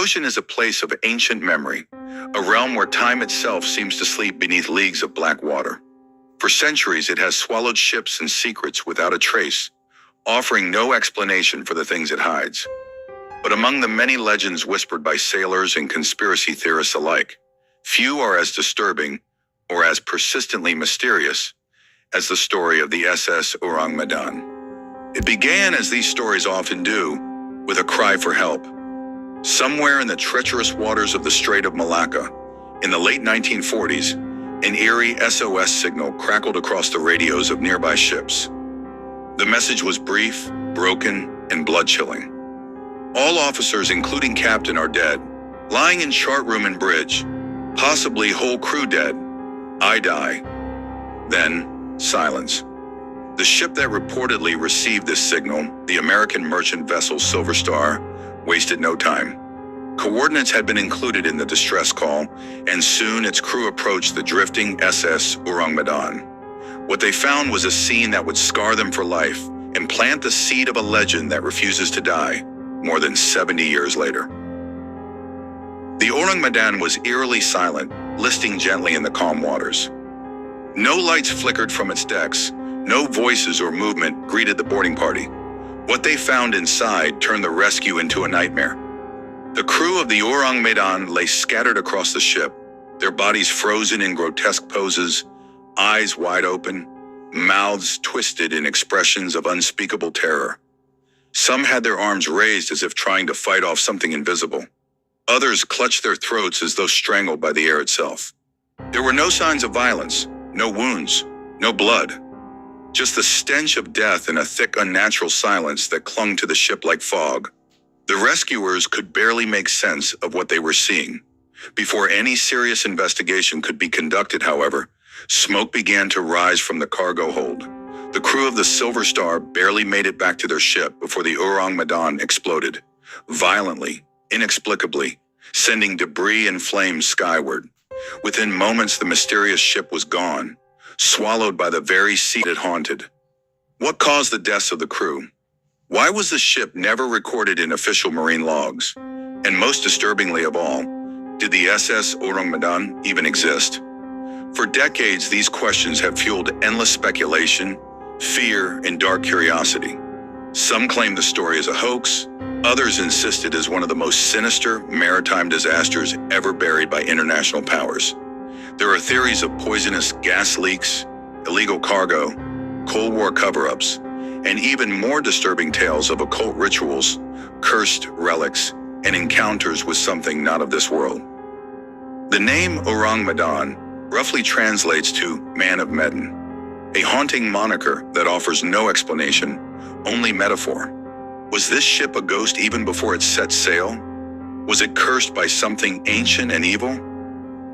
ocean is a place of ancient memory, a realm where time itself seems to sleep beneath leagues of black water. For centuries, it has swallowed ships and secrets without a trace, offering no explanation for the things it hides. But among the many legends whispered by sailors and conspiracy theorists alike, few are as disturbing or as persistently mysterious as the story of the SS Orang Medan. It began, as these stories often do, with a cry for help. Somewhere in the treacherous waters of the Strait of Malacca, in the late 1940s, an eerie SOS signal crackled across the radios of nearby ships. The message was brief, broken, and blood-chilling. All officers, including captain, are dead, lying in chart room and bridge, possibly whole crew dead. I die. Then, silence. The ship that reportedly received this signal, the American merchant vessel Silver Star, wasted no time. Coordinates had been included in the distress call, and soon its crew approached the drifting SS Orang Medan. What they found was a scene that would scar them for life and plant the seed of a legend that refuses to die more than 70 years later. The Orang Medan was eerily silent, listing gently in the calm waters. No lights flickered from its decks, no voices or movement greeted the boarding party. What they found inside turned the rescue into a nightmare. The crew of the Orang Medan lay scattered across the ship, their bodies frozen in grotesque poses, eyes wide open, mouths twisted in expressions of unspeakable terror. Some had their arms raised as if trying to fight off something invisible. Others clutched their throats as though strangled by the air itself. There were no signs of violence, no wounds, no blood. Just the stench of death and a thick, unnatural silence that clung to the ship like fog. The rescuers could barely make sense of what they were seeing. Before any serious investigation could be conducted, however, smoke began to rise from the cargo hold. The crew of the Silver Star barely made it back to their ship before the Orang Medan exploded, violently, inexplicably, sending debris and flames skyward. Within moments, the mysterious ship was gone, swallowed by the very sea it haunted. What caused the deaths of the crew? Why was the ship never recorded in official marine logs? And most disturbingly of all, did the SS Orang Medan even exist? For decades, these questions have fueled endless speculation, fear, and dark curiosity. Some claim the story is a hoax, others insist it is one of the most sinister maritime disasters ever buried by international powers. There are theories of poisonous gas leaks, illegal cargo, Cold War cover-ups, and even more disturbing tales of occult rituals, cursed relics, and encounters with something not of this world. The name Orang Medan roughly translates to Man of Medan, a haunting moniker that offers no explanation, only metaphor. Was this ship a ghost even before it set sail? Was it cursed by something ancient and evil?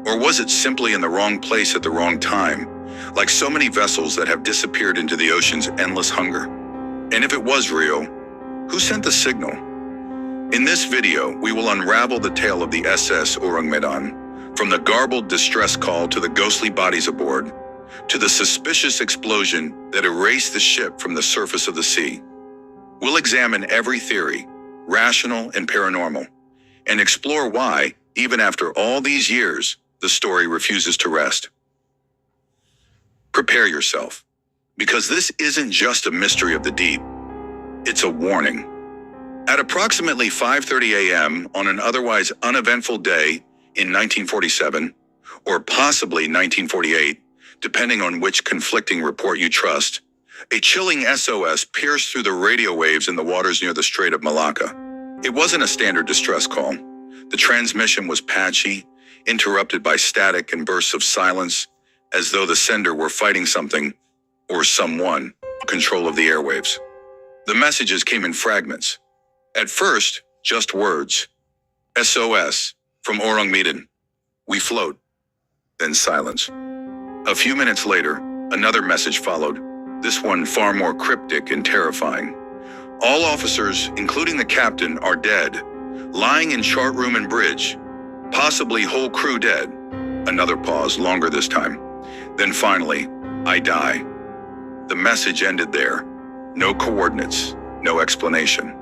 Or was it simply in the wrong place at the wrong time, like so many vessels that have disappeared into the ocean's endless hunger? And if it was real, who sent the signal? In this video, we will unravel the tale of the SS Orang Medan, from the garbled distress call to the ghostly bodies aboard, to the suspicious explosion that erased the ship from the surface of the sea. We'll examine every theory, rational and paranormal, and explore why, even after all these years, the story refuses to rest. Prepare yourself, because this isn't just a mystery of the deep, it's a warning. At approximately 5:30 a.m. on an otherwise uneventful day in 1947, or possibly 1948, depending on which conflicting report you trust, a chilling SOS pierced through the radio waves in the waters near the Strait of Malacca. It wasn't a standard distress call. The transmission was patchy, interrupted by static and bursts of silence, as though the sender were fighting something, or someone, control of the airwaves. The messages came in fragments. At first, just words. SOS, from Orang Medan. We float. Then silence. A few minutes later, another message followed, this one far more cryptic and terrifying. All officers, including the captain, are dead, lying in chart room and bridge, possibly whole crew dead. Another pause, longer this time. Then finally, I die. The message ended there. No coordinates, no explanation.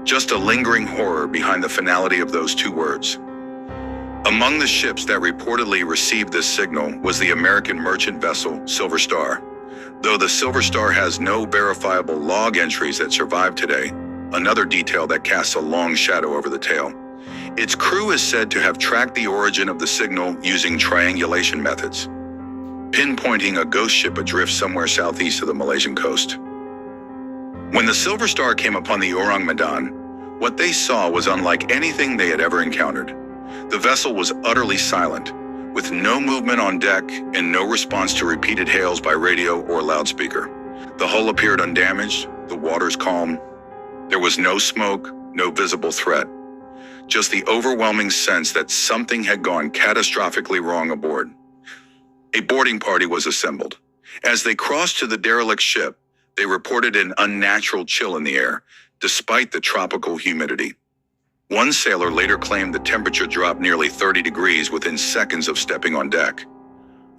Just a lingering horror behind the finality of those two words. Among the ships that reportedly received this signal was the American merchant vessel Silver Star. Though the Silver Star has no verifiable log entries that survive today, another detail that casts a long shadow over the tale. Its crew is said to have tracked the origin of the signal using triangulation methods, pinpointing a ghost ship adrift somewhere southeast of the Malaysian coast. When the Silver Star came upon the Orang Medan, what they saw was unlike anything they had ever encountered. The vessel was utterly silent, with no movement on deck and no response to repeated hails by radio or loudspeaker. The hull appeared undamaged, the waters calm. There was no smoke, no visible threat. Just the overwhelming sense that something had gone catastrophically wrong aboard. A boarding party was assembled. As they crossed to the derelict ship, they reported an unnatural chill in the air, despite the tropical humidity. One sailor later claimed the temperature dropped nearly 30 degrees within seconds of stepping on deck.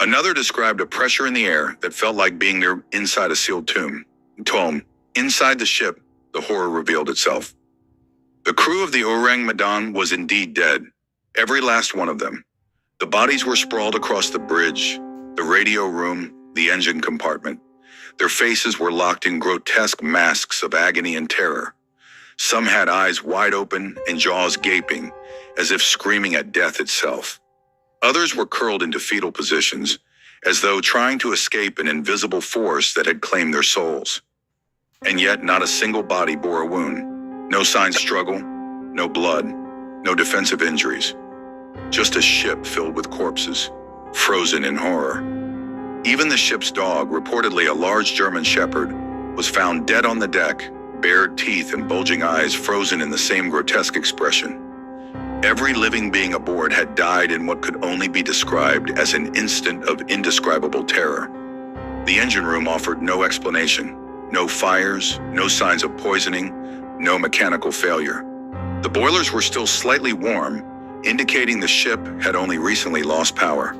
Another described a pressure in the air that felt like being inside a sealed tomb. Inside the ship, the horror revealed itself. The crew of the Orang Medan was indeed dead, every last one of them. The bodies were sprawled across the bridge, the radio room, the engine compartment. Their faces were locked in grotesque masks of agony and terror. Some had eyes wide open and jaws gaping, as if screaming at death itself. Others were curled into fetal positions, as though trying to escape an invisible force that had claimed their souls. And yet not a single body bore a wound. No signs of struggle, no blood, no defensive injuries. Just a ship filled with corpses, frozen in horror. Even the ship's dog, reportedly a large German shepherd, was found dead on the deck, bared teeth and bulging eyes frozen in the same grotesque expression. Every living being aboard had died in what could only be described as an instant of indescribable terror. The engine room offered no explanation, no fires, no signs of poisoning, no mechanical failure. The boilers were still slightly warm, indicating the ship had only recently lost power.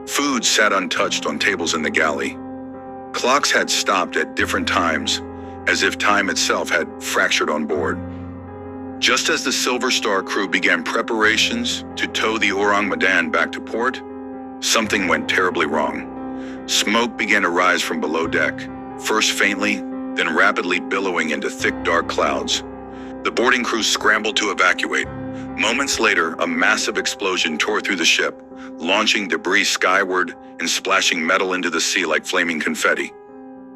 Food sat untouched on tables in the galley. Clocks had stopped at different times, as if time itself had fractured on board. Just as the Silver Star crew began preparations to tow the Orang Medan back to port, something went terribly wrong. Smoke began to rise from below deck, first faintly, then rapidly billowing into thick dark clouds. The boarding crew scrambled to evacuate. Moments later, a massive explosion tore through the ship, launching debris skyward and splashing metal into the sea like flaming confetti.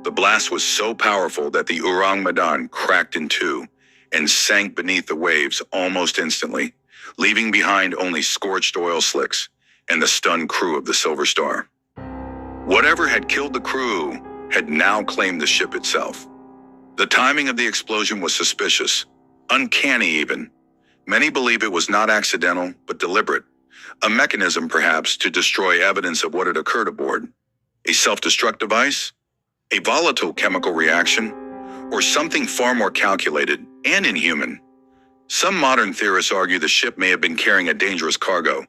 The blast was so powerful that the Orang Medan cracked in two and sank beneath the waves almost instantly, leaving behind only scorched oil slicks and the stunned crew of the Silver Star. Whatever had killed the crew had now claimed the ship itself. The timing of the explosion was suspicious, uncanny even. Many believe it was not accidental, but deliberate. A mechanism, perhaps, to destroy evidence of what had occurred aboard. A self-destruct device? A volatile chemical reaction? Or something far more calculated and inhuman? Some modern theorists argue the ship may have been carrying a dangerous cargo,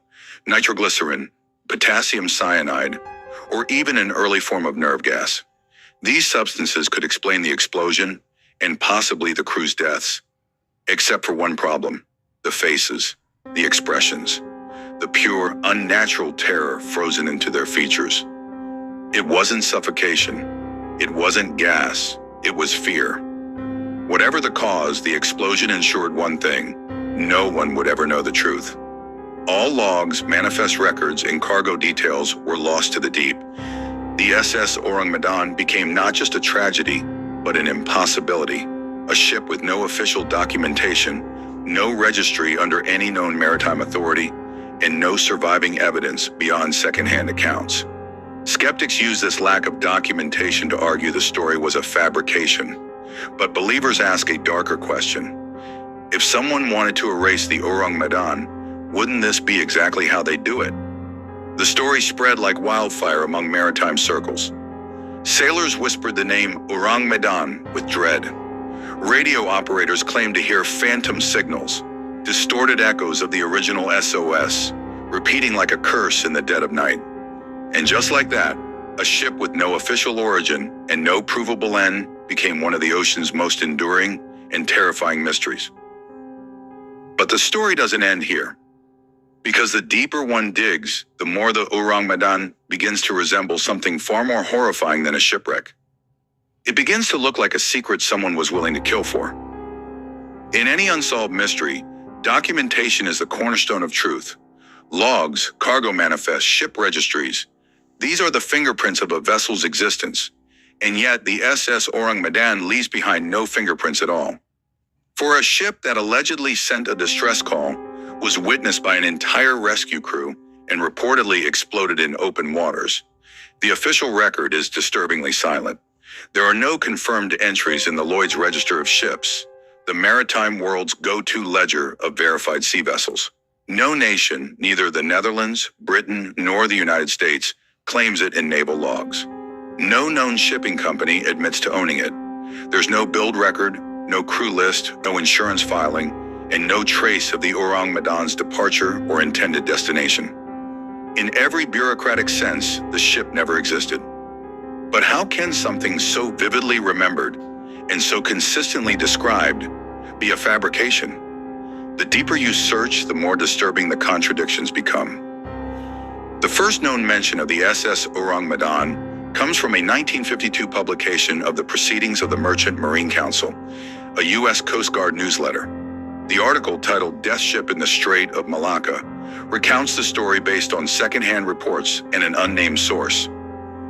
nitroglycerin, potassium cyanide, or even an early form of nerve gas. These substances could explain the explosion and possibly the crew's deaths. Except for one problem: the faces, the expressions, the pure, unnatural terror frozen into their features. It wasn't suffocation. It wasn't gas. It was fear. Whatever the cause, the explosion ensured one thing: no one would ever know the truth. All logs, manifest records, and cargo details were lost to the deep. The SS Orang Medan became not just a tragedy, but an impossibility. A ship with no official documentation, no registry under any known maritime authority, and no surviving evidence beyond secondhand accounts. Skeptics use this lack of documentation to argue the story was a fabrication. But believers ask a darker question. If someone wanted to erase the Orang Medan, wouldn't this be exactly how they do it? The story spread like wildfire among maritime circles. Sailors whispered the name Orang Medan with dread. Radio operators claimed to hear phantom signals, distorted echoes of the original SOS, repeating like a curse in the dead of night. And just like that, a ship with no official origin and no provable end became one of the ocean's most enduring and terrifying mysteries. But the story doesn't end here. Because the deeper one digs, the more the Orang Medan begins to resemble something far more horrifying than a shipwreck. It begins to look like a secret someone was willing to kill for. In any unsolved mystery, documentation is the cornerstone of truth. Logs, cargo manifests, ship registries. These are the fingerprints of a vessel's existence. And yet the SS Orang Medan leaves behind no fingerprints at all. For a ship that allegedly sent a distress call, was witnessed by an entire rescue crew, and reportedly exploded in open waters, the official record is disturbingly silent. There are no confirmed entries in the Lloyd's Register of Ships, the maritime world's go-to ledger of verified sea vessels. No nation, neither the Netherlands, Britain, nor the United States, claims it in naval logs. No known shipping company admits to owning it. There's no build record, no crew list, no insurance filing, and no trace of the Orang Medan's departure or intended destination. In every bureaucratic sense, the ship never existed. But how can something so vividly remembered and so consistently described be a fabrication? The deeper you search, the more disturbing the contradictions become. The first known mention of the SS Orang Medan comes from a 1952 publication of the Proceedings of the Merchant Marine Council, a U.S. Coast Guard newsletter. The article, titled Death Ship in the Strait of Malacca, recounts the story based on second-hand reports and an unnamed source.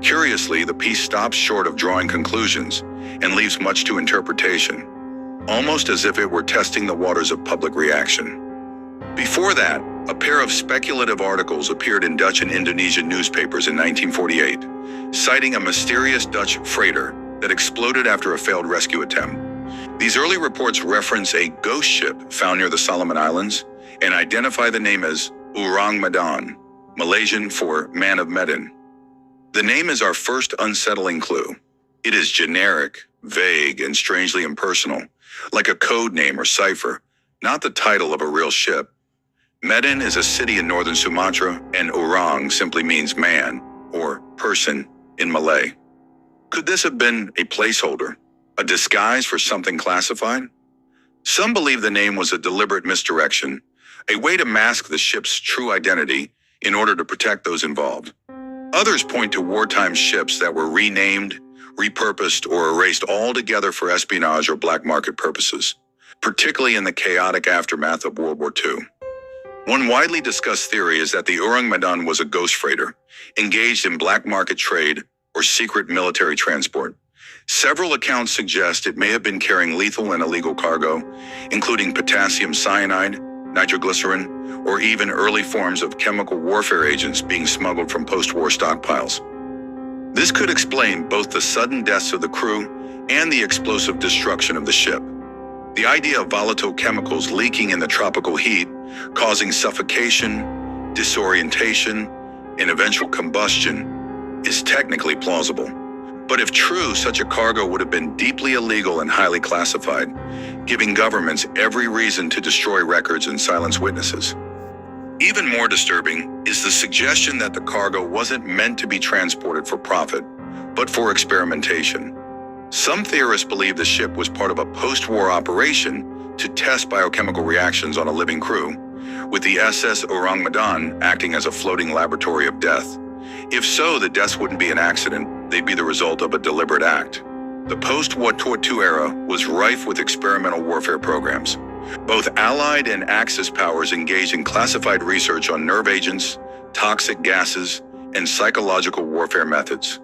Curiously, the piece stops short of drawing conclusions and leaves much to interpretation, almost as if it were testing the waters of public reaction. Before that, a pair of speculative articles appeared in Dutch and Indonesian newspapers in 1948, citing a mysterious Dutch freighter that exploded after a failed rescue attempt. These early reports reference a ghost ship found near the Solomon Islands and identify the name as Orang Medan, Malaysian for Man of Medan. The name is our first unsettling clue. It is generic, vague, and strangely impersonal, like a code name or cipher, not the title of a real ship. Medan is a city in northern Sumatra, and Orang simply means man or person in Malay. Could this have been a placeholder? A disguise for something classified? Some believe the name was a deliberate misdirection, a way to mask the ship's true identity in order to protect those involved. Others point to wartime ships that were renamed, repurposed, or erased altogether for espionage or black market purposes, particularly in the chaotic aftermath of World War II. One widely discussed theory is that the Orang Medan was a ghost freighter, engaged in black market trade or secret military transport. Several accounts suggest it may have been carrying lethal and illegal cargo, including potassium cyanide, nitroglycerin, or even early forms of chemical warfare agents being smuggled from post-war stockpiles. This could explain both the sudden deaths of the crew and the explosive destruction of the ship. The idea of volatile chemicals leaking in the tropical heat, causing suffocation, disorientation, and eventual combustion, is technically plausible. But if true, such a cargo would have been deeply illegal and highly classified, giving governments every reason to destroy records and silence witnesses. Even more disturbing is the suggestion that the cargo wasn't meant to be transported for profit, but for experimentation. Some theorists believe the ship was part of a post-war operation to test biochemical reactions on a living crew, with the SS Orang Medan acting as a floating laboratory of death. If so, the deaths wouldn't be an accident, they'd be the result of a deliberate act. The post-World War II era was rife with experimental warfare programs. Both Allied and Axis powers engaged in classified research on nerve agents, toxic gases, and psychological warfare methods.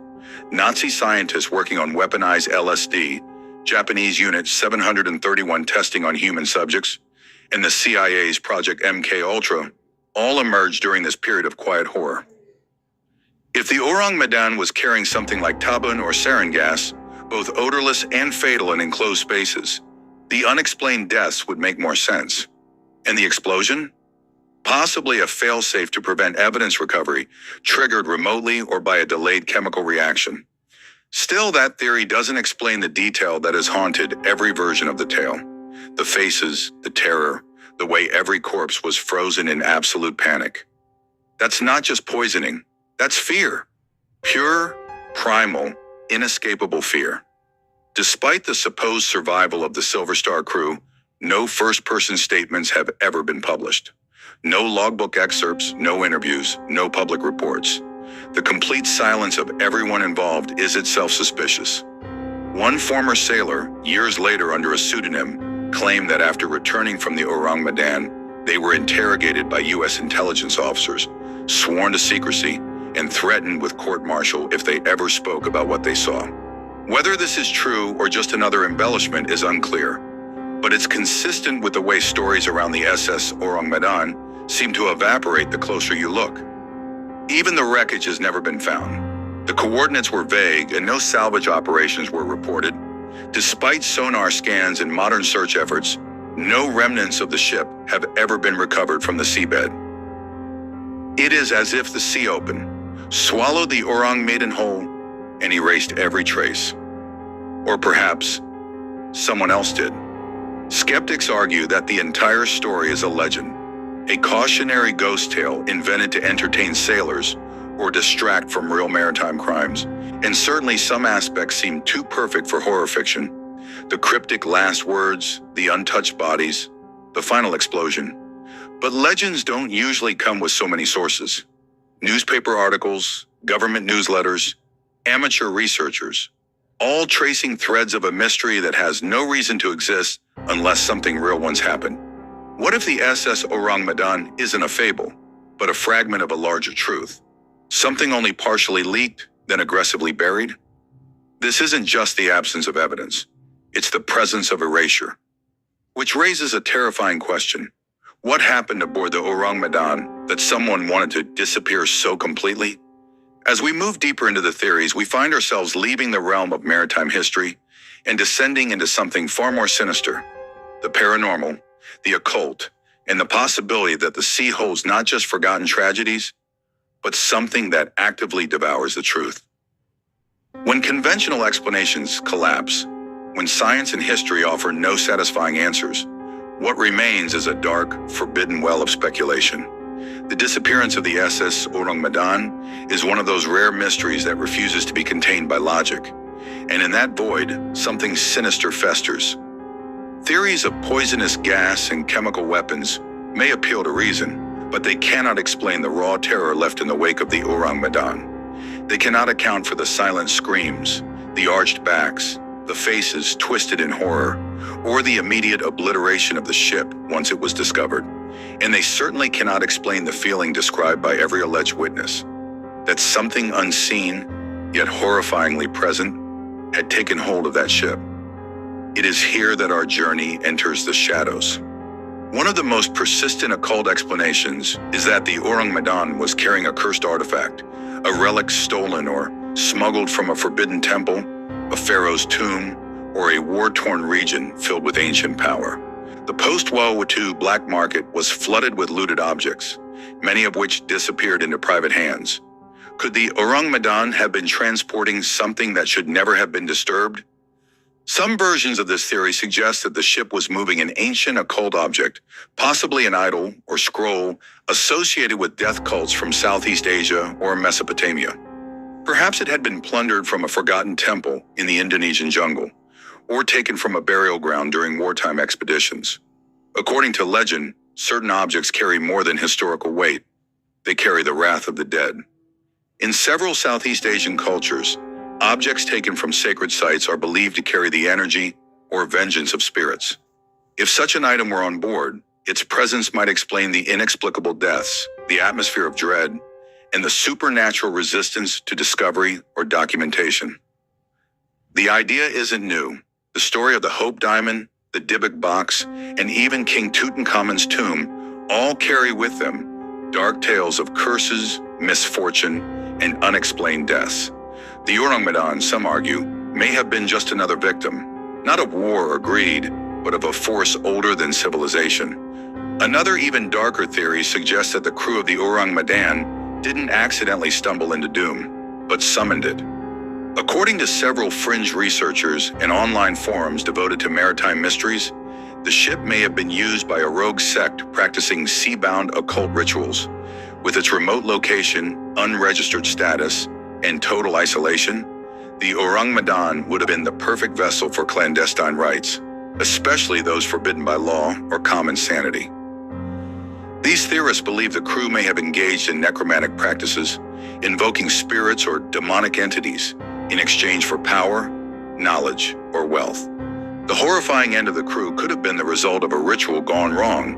Nazi scientists working on weaponized LSD, Japanese Unit 731 testing on human subjects, and the CIA's Project MK-Ultra all emerged during this period of quiet horror. If the Orang Medan was carrying something like tabun or sarin gas, both odorless and fatal in enclosed spaces, the unexplained deaths would make more sense. And the explosion? Possibly a failsafe to prevent evidence recovery, triggered remotely or by a delayed chemical reaction. Still, that theory doesn't explain the detail that has haunted every version of the tale. The faces, the terror, the way every corpse was frozen in absolute panic. That's not just poisoning, that's fear. Pure, primal, inescapable fear. Despite the supposed survival of the Silver Star crew, No first-person statements have ever been published. No logbook excerpts, no interviews, no public reports. The complete silence of everyone involved is itself suspicious. One former sailor, years later under a pseudonym, claimed that after returning from the Orang Medan, they were interrogated by U.S. intelligence officers, sworn to secrecy, and threatened with court-martial if they ever spoke about what they saw. Whether this is true or just another embellishment is unclear, but it's consistent with the way stories around the SS Orang Medan seem to evaporate the closer you look. Even the wreckage has never been found. The coordinates were vague and no salvage operations were reported. Despite sonar scans and modern search efforts, no remnants of the ship have ever been recovered from the seabed. It is as if the sea opened, swallowed the Orang Maiden whole, and erased every trace. Or perhaps someone else did. Skeptics argue that the entire story is a legend, a cautionary ghost tale invented to entertain sailors or distract from real maritime crimes, and certainly some aspects seem too perfect for horror fiction. The cryptic last words, the untouched bodies, the final explosion. But legends don't usually come with so many sources. Newspaper articles, government newsletters, amateur researchers, all tracing threads of a mystery that has no reason to exist unless something real once happened. What if the SS Orang Medan isn't a fable, but a fragment of a larger truth? Something only partially leaked, then aggressively buried? This isn't just the absence of evidence. It's the presence of erasure. Which raises a terrifying question. What happened aboard the Orang Medan that someone wanted to disappear so completely? As we move deeper into the theories, we find ourselves leaving the realm of maritime history and descending into something far more sinister. The paranormal, the occult, and the possibility that the sea holds not just forgotten tragedies, but something that actively devours the truth. When conventional explanations collapse, when science and history offer no satisfying answers, what remains is a dark, forbidden well of speculation. The disappearance of the SS Orang Medan is one of those rare mysteries that refuses to be contained by logic. And in that void, something sinister festers. Theories of poisonous gas and chemical weapons may appeal to reason, but they cannot explain the raw terror left in the wake of the Orang Medan. They cannot account for the silent screams, the arched backs, the faces twisted in horror, or the immediate obliteration of the ship once it was discovered. And they certainly cannot explain the feeling described by every alleged witness, that something unseen, yet horrifyingly present, had taken hold of that ship. It is here that our journey enters the shadows. One of the most persistent occult explanations is that the Orang Medan was carrying a cursed artifact, a relic stolen or smuggled from a forbidden temple, a pharaoh's tomb, or a war-torn region filled with ancient power. The post-World War II black market was flooded with looted objects, many of which disappeared into private hands. Could the Orang Medan have been transporting something that should never have been disturbed? Some versions of this theory suggest that the ship was moving an ancient occult object, possibly an idol or scroll associated with death cults from Southeast Asia or Mesopotamia. Perhaps it had been plundered from a forgotten temple in the Indonesian jungle, or taken from a burial ground during wartime expeditions. According to legend, certain objects carry more than historical weight. They carry the wrath of the dead. In several Southeast Asian cultures, objects taken from sacred sites are believed to carry the energy or vengeance of spirits. If such an item were on board, its presence might explain the inexplicable deaths, the atmosphere of dread, and the supernatural resistance to discovery or documentation. The idea isn't new. The story of the Hope Diamond, the Dybbuk box, and even King Tutankhamun's tomb all carry with them dark tales of curses, misfortune, and unexplained deaths. The Orang Medan, some argue, may have been just another victim, not of war or greed, but of a force older than civilization. Another even darker theory suggests that the crew of the Orang Medan didn't accidentally stumble into doom, but summoned it. According to several fringe researchers and online forums devoted to maritime mysteries, the ship may have been used by a rogue sect practicing sea-bound occult rituals. With its remote location, unregistered status, and total isolation, the Orang Medan would have been the perfect vessel for clandestine rites. especially those forbidden by law or common sanity. These theorists believe the crew may have engaged in necromantic practices, invoking spirits or demonic entities in exchange for power, knowledge, or wealth. The horrifying end of the crew could have been the result of a ritual gone wrong,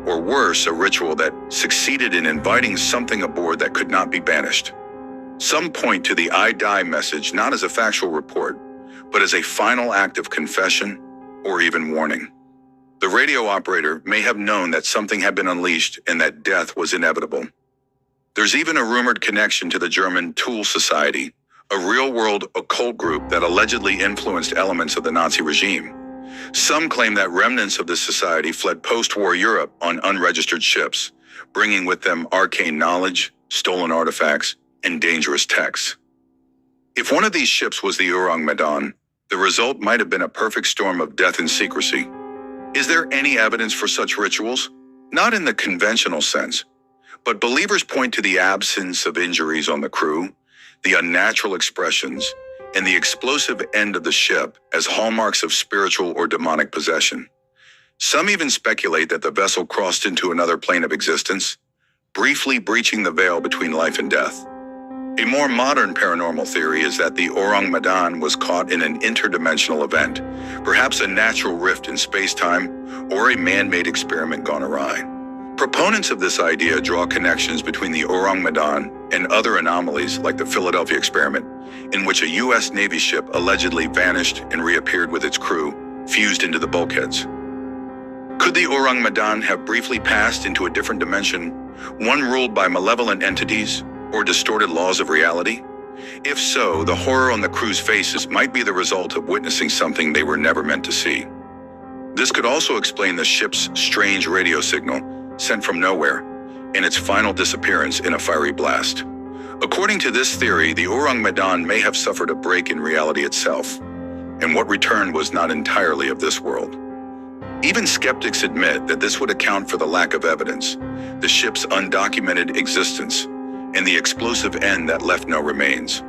or worse, a ritual that succeeded in inviting something aboard that could not be banished. Some point to the "I die" message not as a factual report, but as a final act of confession or even warning. The radio operator may have known that something had been unleashed and that death was inevitable. There's even a rumored connection to the German Tool Society, a real-world occult group that allegedly influenced elements of the Nazi regime. Some claim that remnants of this society fled post-war Europe on unregistered ships, bringing with them arcane knowledge, stolen artifacts, and dangerous texts. If one of these ships was the Orang Medan, the result might have been a perfect storm of death and secrecy. Is there any evidence for such rituals? Not in the conventional sense, but believers point to the absence of injuries on the crew, the unnatural expressions, and the explosive end of the ship as hallmarks of spiritual or demonic possession. Some even speculate that the vessel crossed into another plane of existence, briefly breaching the veil between life and death. A more modern paranormal theory is that the Orang Medan was caught in an interdimensional event, perhaps a natural rift in space-time or a man-made experiment gone awry. Proponents of this idea draw connections between the Orang Medan and other anomalies like the Philadelphia experiment, in which a U.S. Navy ship allegedly vanished and reappeared with its crew, fused into the bulkheads. Could the Orang Medan have briefly passed into a different dimension, one ruled by malevolent entities or distorted laws of reality? If so, the horror on the crew's faces might be the result of witnessing something they were never meant to see. This could also explain the ship's strange radio signal, sent from nowhere, and its final disappearance in a fiery blast. According to this theory, the Orang Medan may have suffered a break in reality itself, and what returned was not entirely of this world. Even skeptics admit that this would account for the lack of evidence, the ship's undocumented existence, and the explosive end that left no remains.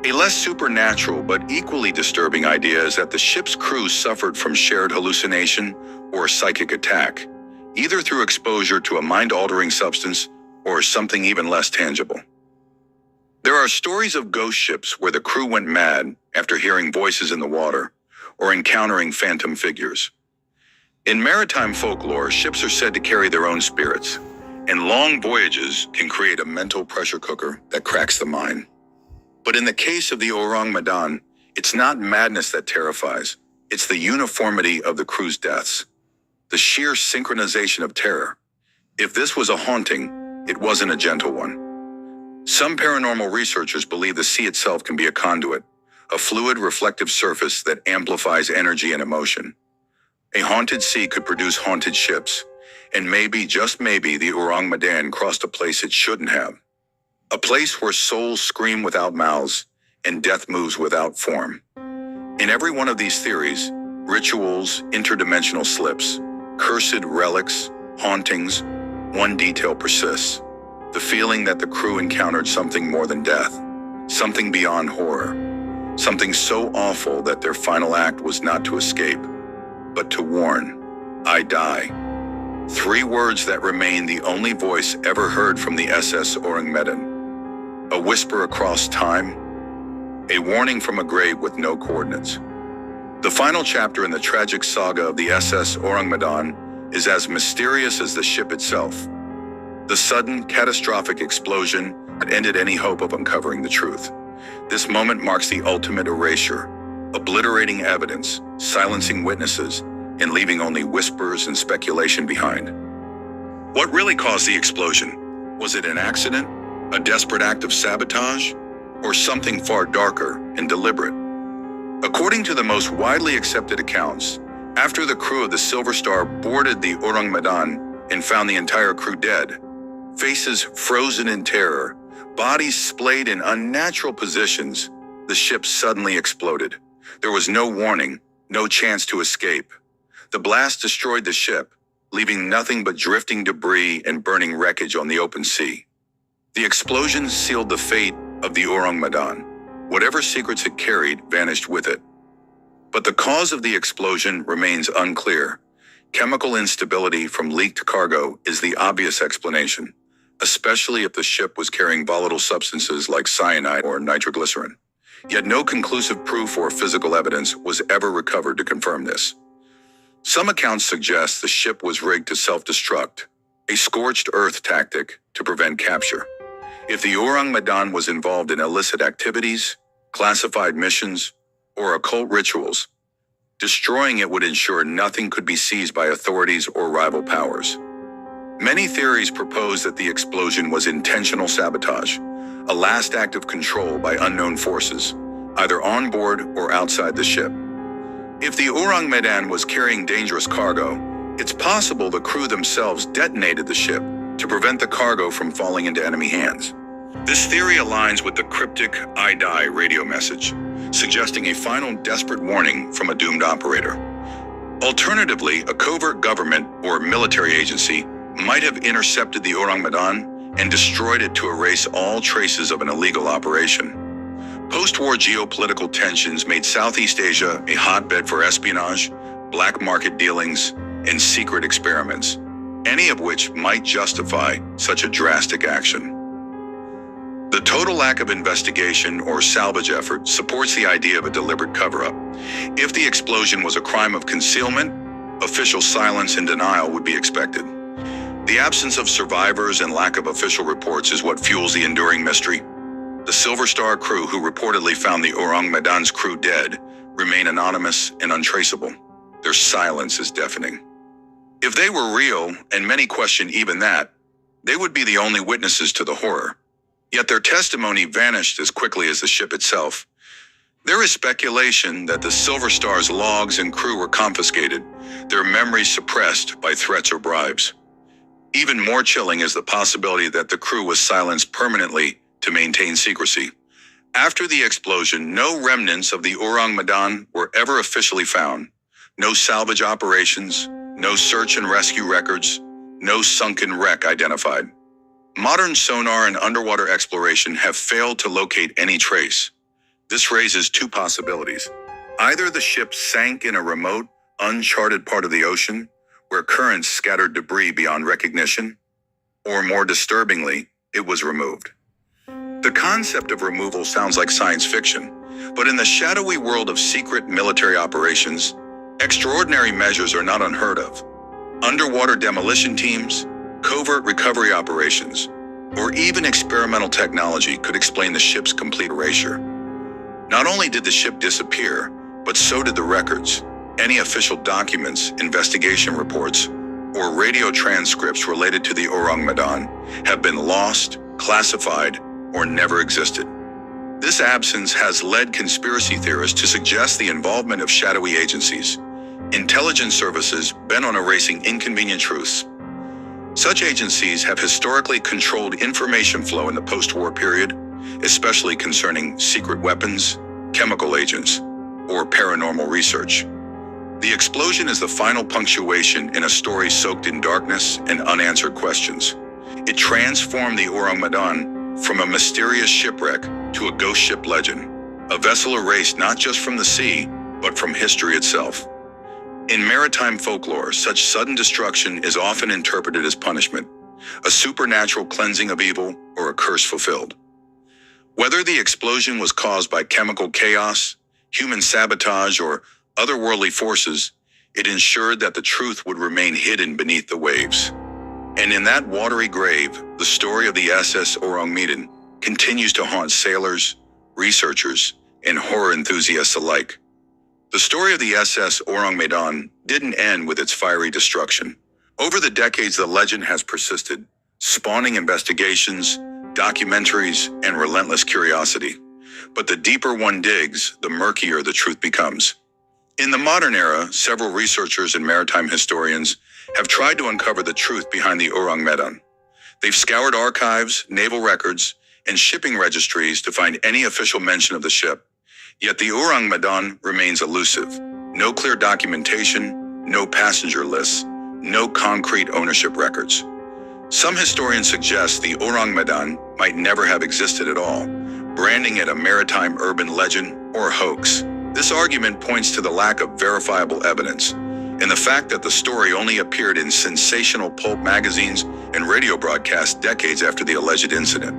A less supernatural but equally disturbing idea is that the ship's crew suffered from shared hallucination or psychic attack, either through exposure to a mind-altering substance or something even less tangible. There are stories of ghost ships where the crew went mad after hearing voices in the water or encountering phantom figures. In maritime folklore, ships are said to carry their own spirits, and long voyages can create a mental pressure cooker that cracks the mind. But in the case of the Orang Medan, it's not madness that terrifies, it's the uniformity of the crew's deaths, the sheer synchronization of terror. If this was a haunting, it wasn't a gentle one. Some paranormal researchers believe the sea itself can be a conduit, a fluid reflective surface that amplifies energy and emotion. A haunted sea could produce haunted ships, and maybe, just maybe, the Orang Medan crossed a place it shouldn't have. A place where souls scream without mouths and death moves without form. In every one of these theories, rituals, interdimensional slips, cursed relics, hauntings, one detail persists: the feeling that the crew encountered something more than death, something beyond horror, something so awful that their final act was not to escape, but to warn, "I die." 3 words that remain the only voice ever heard from the SS Orang Medan. A whisper across time, a warning from a grave with no coordinates. The final chapter in the tragic saga of the SS Orang Medan is as mysterious as the ship itself. The sudden, catastrophic explosion that ended any hope of uncovering the truth. This moment marks the ultimate erasure, obliterating evidence, silencing witnesses, and leaving only whispers and speculation behind. What really caused the explosion? Was it an accident, a desperate act of sabotage, or something far darker and deliberate? According to the most widely accepted accounts, after the crew of the Silver Star boarded the Orang Medan and found the entire crew dead, faces frozen in terror, bodies splayed in unnatural positions, the ship suddenly exploded. There was no warning, no chance to escape. The blast destroyed the ship, leaving nothing but drifting debris and burning wreckage on the open sea. The explosion sealed the fate of the Orang Medan. Whatever secrets it carried vanished with it. But the cause of the explosion remains unclear. Chemical instability from leaked cargo is the obvious explanation, especially if the ship was carrying volatile substances like cyanide or nitroglycerin. Yet no conclusive proof or physical evidence was ever recovered to confirm this. Some accounts suggest the ship was rigged to self-destruct, a scorched earth tactic to prevent capture. If the Orang Medan was involved in illicit activities, classified missions, or occult rituals, destroying it would ensure nothing could be seized by authorities or rival powers. Many theories propose that the explosion was intentional sabotage, a last act of control by unknown forces, either on board or outside the ship. If the Orang Medan was carrying dangerous cargo, it's possible the crew themselves detonated the ship to prevent the cargo from falling into enemy hands. This theory aligns with the cryptic "I die" radio message, suggesting a final desperate warning from a doomed operator. Alternatively, a covert government or military agency might have intercepted the Orang Medan and destroyed it to erase all traces of an illegal operation. Post-war geopolitical tensions made Southeast Asia a hotbed for espionage, black market dealings, and secret experiments, any of which might justify such a drastic action. The total lack of investigation or salvage effort supports the idea of a deliberate cover-up. If the explosion was a crime of concealment, official silence and denial would be expected. The absence of survivors and lack of official reports is what fuels the enduring mystery. The Silver Star crew who reportedly found the Orang Medan's crew dead remain anonymous and untraceable. Their silence is deafening. If they were real, and many question even that, they would be the only witnesses to the horror. Yet their testimony vanished as quickly as the ship itself. There is speculation that the Silver Star's logs and crew were confiscated, their memories suppressed by threats or bribes. Even more chilling is the possibility that the crew was silenced permanently to maintain secrecy. After the explosion, no remnants of the Orang Medan were ever officially found. No salvage operations, no search and rescue records, no sunken wreck identified. Modern sonar and underwater exploration have failed to locate any trace. This raises two possibilities. Either the ship sank in a remote, uncharted part of the ocean, where currents scattered debris beyond recognition, or more disturbingly, it was removed. The concept of removal sounds like science fiction, but in the shadowy world of secret military operations, extraordinary measures are not unheard of. Underwater demolition teams, covert recovery operations, or even experimental technology could explain the ship's complete erasure. Not only did the ship disappear, but so did the records. Any official documents, investigation reports, or radio transcripts related to the Orang Medan have been lost, classified, or never existed. This absence has led conspiracy theorists to suggest the involvement of shadowy agencies, intelligence services bent on erasing inconvenient truths. Such agencies have historically controlled information flow in the post-war period, especially concerning secret weapons, chemical agents, or paranormal research. The explosion is the final punctuation in a story soaked in darkness and unanswered questions. It transformed the Orang Medan from a mysterious shipwreck to a ghost ship legend, a vessel erased not just from the sea, but from history itself. In maritime folklore, such sudden destruction is often interpreted as punishment, a supernatural cleansing of evil or a curse fulfilled. Whether the explosion was caused by chemical chaos, human sabotage, or otherworldly forces, it ensured that the truth would remain hidden beneath the waves. And in that watery grave, the story of the SS Orang Medan continues to haunt sailors, researchers, and horror enthusiasts alike. The story of the SS Orang Medan didn't end with its fiery destruction. Over the decades, the legend has persisted, spawning investigations, documentaries, and relentless curiosity. But the deeper one digs, the murkier the truth becomes. In the modern era, several researchers and maritime historians have tried to uncover the truth behind the Orang Medan. They've scoured archives, naval records, and shipping registries to find any official mention of the ship. Yet the Orang Medan remains elusive. No clear documentation, no passenger lists, no concrete ownership records. Some historians suggest the Orang Medan might never have existed at all, branding it a maritime urban legend or hoax. This argument points to the lack of verifiable evidence and the fact that the story only appeared in sensational pulp magazines and radio broadcasts decades after the alleged incident.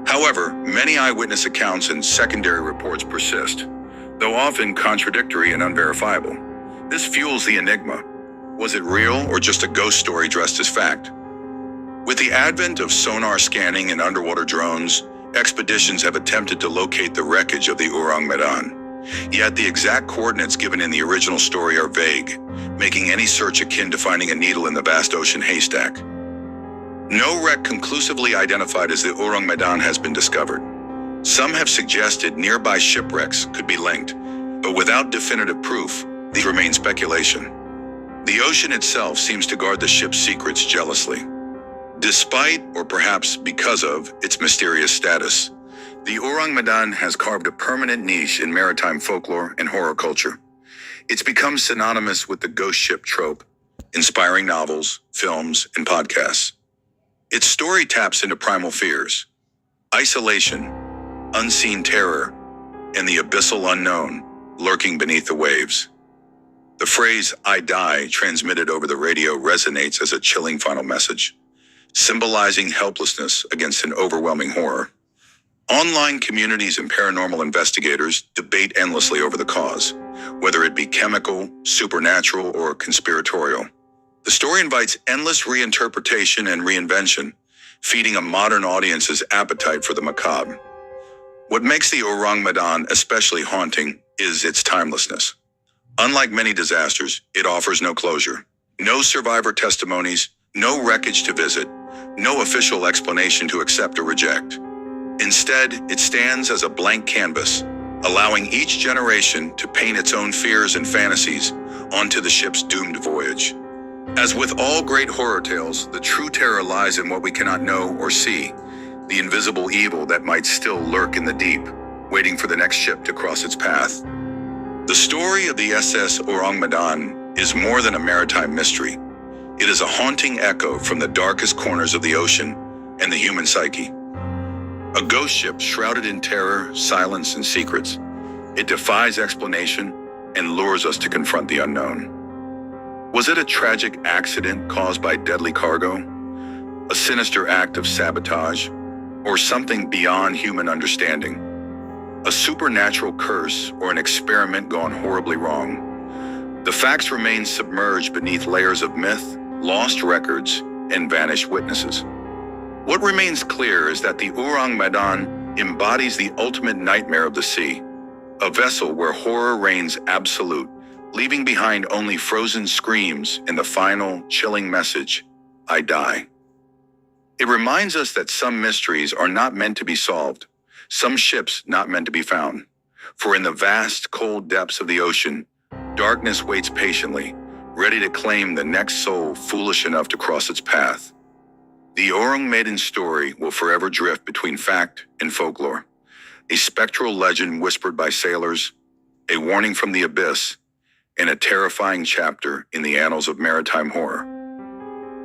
However, many eyewitness accounts and secondary reports persist, though often contradictory and unverifiable. This fuels the enigma. Was it real or just a ghost story dressed as fact? With the advent of sonar scanning and underwater drones, expeditions have attempted to locate the wreckage of the Orang Medan. Yet the exact coordinates given in the original story are vague, making any search akin to finding a needle in the vast ocean haystack. No wreck conclusively identified as the Orang Medan has been discovered. Some have suggested nearby shipwrecks could be linked, but without definitive proof, these remain speculation. The ocean itself seems to guard the ship's secrets jealously. Despite, or perhaps because of, its mysterious status, the Orang Medan has carved a permanent niche in maritime folklore and horror culture. It's become synonymous with the ghost ship trope, inspiring novels, films, and podcasts. Its story taps into primal fears, isolation, unseen terror, and the abyssal unknown lurking beneath the waves. The phrase, "I die," transmitted over the radio resonates as a chilling final message, symbolizing helplessness against an overwhelming horror. Online communities and paranormal investigators debate endlessly over the cause, whether it be chemical, supernatural, or conspiratorial. The story invites endless reinterpretation and reinvention, feeding a modern audience's appetite for the macabre. What makes the Orang Medan especially haunting is its timelessness. Unlike many disasters, it offers no closure, no survivor testimonies, no wreckage to visit, no official explanation to accept or reject. Instead, it stands as a blank canvas, allowing each generation to paint its own fears and fantasies onto the ship's doomed voyage. As with all great horror tales, the true terror lies in what we cannot know or see, the invisible evil that might still lurk in the deep, waiting for the next ship to cross its path. The story of the SS Orang Medan is more than a maritime mystery. It is a haunting echo from the darkest corners of the ocean and the human psyche. A ghost ship shrouded in terror, silence, and secrets. It defies explanation and lures us to confront the unknown. Was it a tragic accident caused by deadly cargo, a sinister act of sabotage, or something beyond human understanding? A supernatural curse or an experiment gone horribly wrong? The facts remain submerged beneath layers of myth, lost records, and vanished witnesses. What remains clear is that the Orang Medan embodies the ultimate nightmare of the sea, a vessel where horror reigns absolute, leaving behind only frozen screams and the final, chilling message, "I die." It reminds us that some mysteries are not meant to be solved, some ships not meant to be found. For in the vast, cold depths of the ocean, darkness waits patiently, ready to claim the next soul foolish enough to cross its path. The Orang Medan story will forever drift between fact and folklore, a spectral legend whispered by sailors, a warning from the abyss, and a terrifying chapter in the annals of maritime horror.